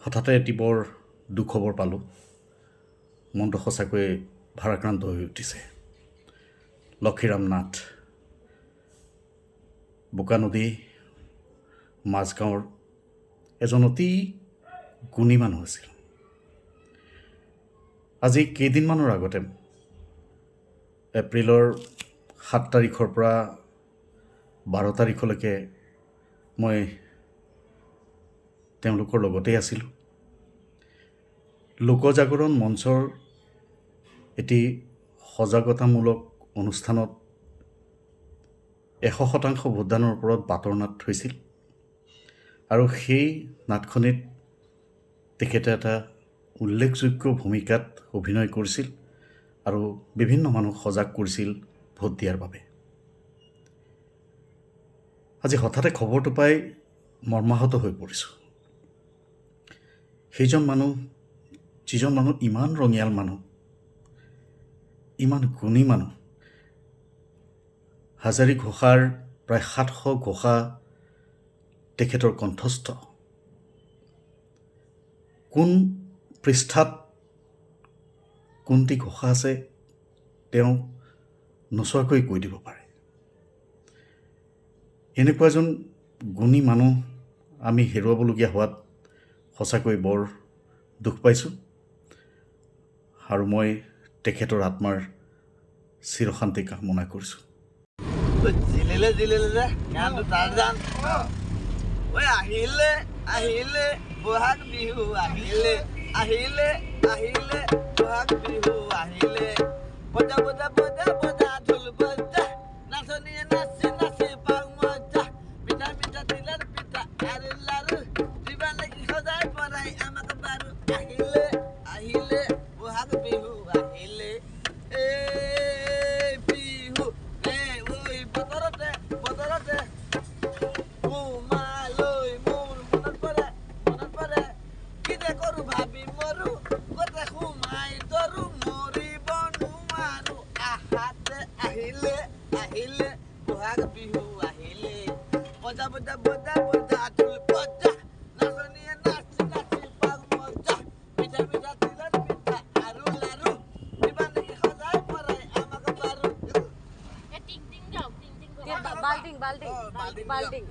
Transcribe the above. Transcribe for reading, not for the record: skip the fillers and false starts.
হঠাতে এটি বৰ দুখবৰ পালোঁ। মনটো সঁচাকৈ ভাৰাক্ৰান্ত হৈ উঠিছে। লক্ষীৰাম নাথ বোকানদী মাজগাঁৱৰ এজন অতি গুণী মানুহ আছিল। আজি কেইদিনমানৰ আগতে এপ্ৰিলৰ 7 তাৰিখৰ পৰা 12 তাৰিখলৈকে মই তেওঁলোকৰ লগতেই আছিলোঁ। লোকজাগৰণ মঞ্চৰ এটি সজাগতামূলক অনুষ্ঠানত 100% ভোটদানৰ ওপৰত বাটৰ নাট হৈছিল আৰু সেই নাটখনিত তেখেতে এটা উল্লেখযোগ্য ভূমিকাত অভিনয় কৰিছিল আৰু বিভিন্ন মানুহ সজাগ কৰিছিল ভোট দিয়াৰ বাবে। আজি হঠাতে খবৰটো পাই মৰ্মাহত হৈ পৰিছোঁ। যিজন মানুহ ইমান ৰঙিয়াল মানুহ, ইমান গুণী মানুহ, হাজাৰী ঘোষাৰ প্ৰায় 700 ঘোষা তেখেতৰ কণ্ঠস্থ। কোন পৃষ্ঠাত কোনটি ঘোষা আছে তেওঁ নোচোৱাকৈ কৈ দিব পাৰে। এনেকুৱা এজন গুণী মানুহ আমি হেৰুৱাবলগীয়া হোৱাত সঁচাকৈ বৰ দুখ পাইছোঁ আৰু মই তেখেতৰ আত্মাৰ চিৰশান্তি কামনা কৰিছোঁ। জিলিলে যে গানটো তাৰ গান ঐ আহিলে আহিলে বহাগ বিহু আহিলে আহিলে আহিলে বহাগ বিহু আহিলে বজা বজা বজা বজা ঢোল বজা নাচনীয়ে নাচি নাচি পাওঁ মজা পিঠা পিঠা তিলৰ পিঠা আৰু লাৰু দিবা লাগি সজাই পৰাই আমাক বাৰু আহিলে আহিলে বহাগ বিহু আহিলে Balding.